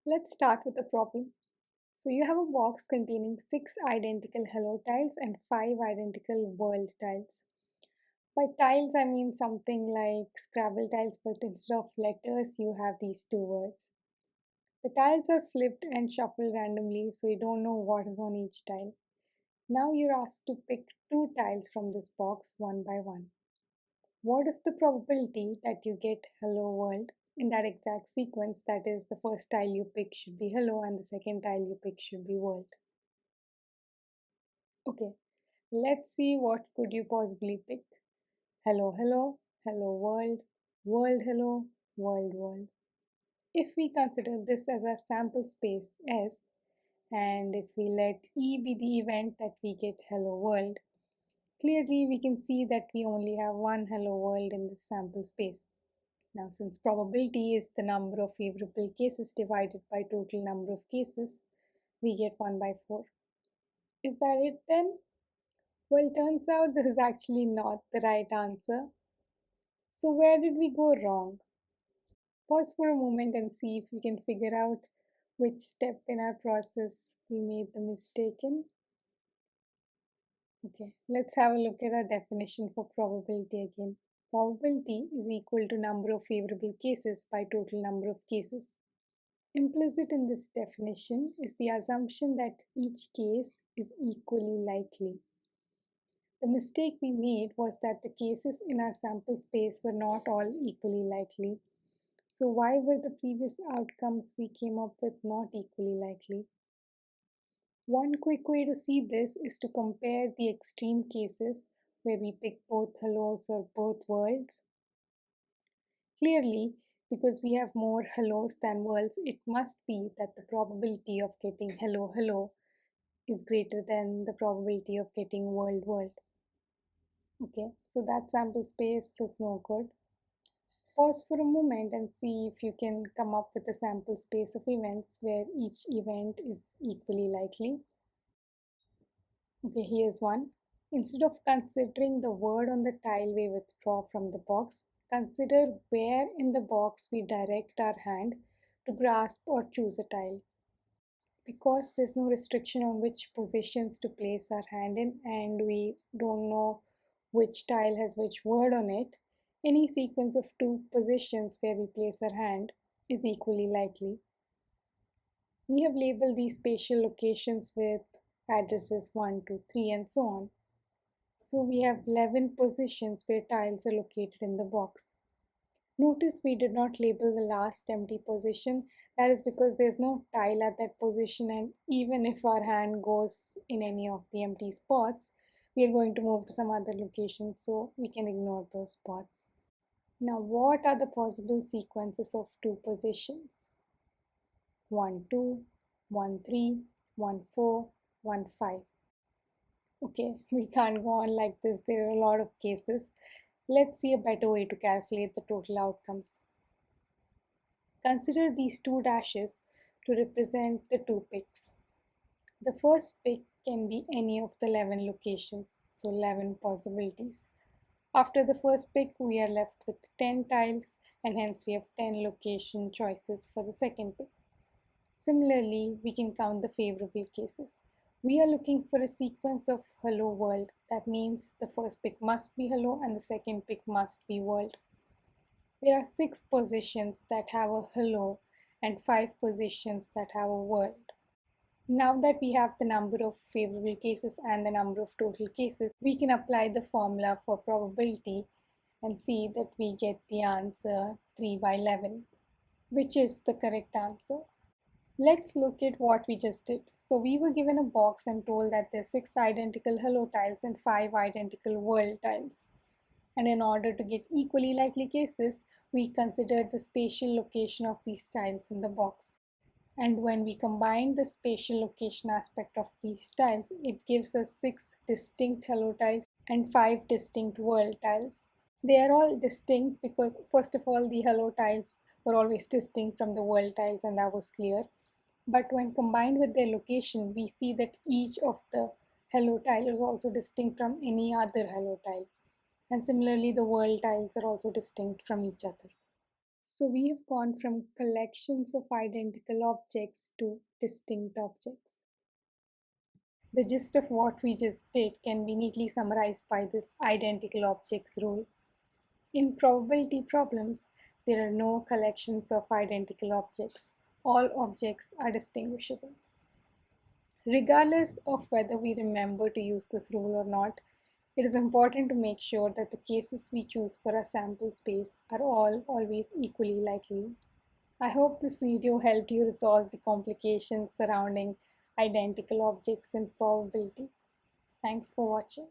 Let's start with the problem. So you have a box containing 6 identical hello tiles and 5 identical world tiles. By tiles, I mean something like Scrabble tiles, but instead of letters, you have these two words. The tiles are flipped and shuffled randomly, so you don't know what is on each tile. Now you're asked to pick 2 tiles from this box one by one. What is the probability that you get hello world in that exact sequence? That is, the first tile you pick should be hello and the second tile you pick should be world. Okay, let's see what could you possibly pick. Hello, hello, hello world hello, world. If we consider this as our sample space S, and if we let E be the event that we get hello world, clearly we can see that we only have one hello world in this sample space. Now, since probability is the number of favorable cases divided by total number of cases, we get 1 by 4. Is that it then? Well, turns out this is actually not the right answer. So where did we go wrong? Pause for a moment and see if we can figure out which step in our process we made the mistake in. Okay, let's have a look at our definition for probability again. Probability is equal to number of favorable cases by total number of cases. Implicit in this definition is the assumption that each case is equally likely. The mistake we made was that the cases in our sample space were not all equally likely. So why were the previous outcomes we came up with not equally likely? One quick way to see this is to compare the extreme cases where we pick both hellos or both worlds. Clearly, because we have more hellos than worlds, it must be that the probability of getting hello is greater than the probability of getting world. Okay, so that sample space was no good. Pause for a moment and see if you can come up with a sample space of events where each event is equally likely. Okay, here's one. Instead of considering the word on the tile we withdraw from the box, consider where in the box we direct our hand to grasp or choose a tile. Because there's no restriction on which positions to place our hand in, and we don't know which tile has which word on it, any sequence of 2 positions where we place our hand is equally likely. We have labeled these spatial locations with addresses 1, 2, 3, and so on. So we have 11 positions where tiles are located in the box. Notice we did not label the last empty position. That is because there's no tile at that position, and even if our hand goes in any of the empty spots, we are going to move to some other location, so we can ignore those spots. Now, what are the possible sequences of 2 positions? 1, 2, 1, 3, 1, 4, 1, 5. Okay, we can't go on like this. There are a lot of cases. Let's see a better way to calculate the total outcomes. Consider these 2 dashes to represent the 2 picks. The first pick can be any of the 11 locations, so 11 possibilities. After the first pick, we are left with 10 tiles, and hence we have 10 location choices for the second pick. Similarly, we can count the favorable cases. We are looking for a sequence of hello world. That means the first pick must be hello and the second pick must be world. There are 6 positions that have a hello and 5 positions that have a world. Now that we have the number of favorable cases and the number of total cases, we can apply the formula for probability and see that we get the answer 3 by 11, which is the correct answer. Let's look at what we just did. So we were given a box and told that there are 6 identical hello tiles and 5 identical world tiles. And in order to get equally likely cases, we considered the spatial location of these tiles in the box. And when we combine the spatial location aspect of these tiles, it gives us 6 distinct hello tiles and 5 distinct world tiles. They are all distinct because, first of all, the hello tiles were always distinct from the world tiles, and that was clear. But when combined with their location, we see that each of the hello tile is also distinct from any other hello tile. And similarly, the world tiles are also distinct from each other. So we have gone from collections of identical objects to distinct objects. The gist of what we just did can be neatly summarized by this identical objects rule. In probability problems, there are no collections of identical objects. All objects are distinguishable. Regardless of whether we remember to use this rule or not, it is important to make sure that the cases we choose for our sample space are all always equally likely. I hope this video helped you resolve the complications surrounding identical objects in probability. Thanks for watching.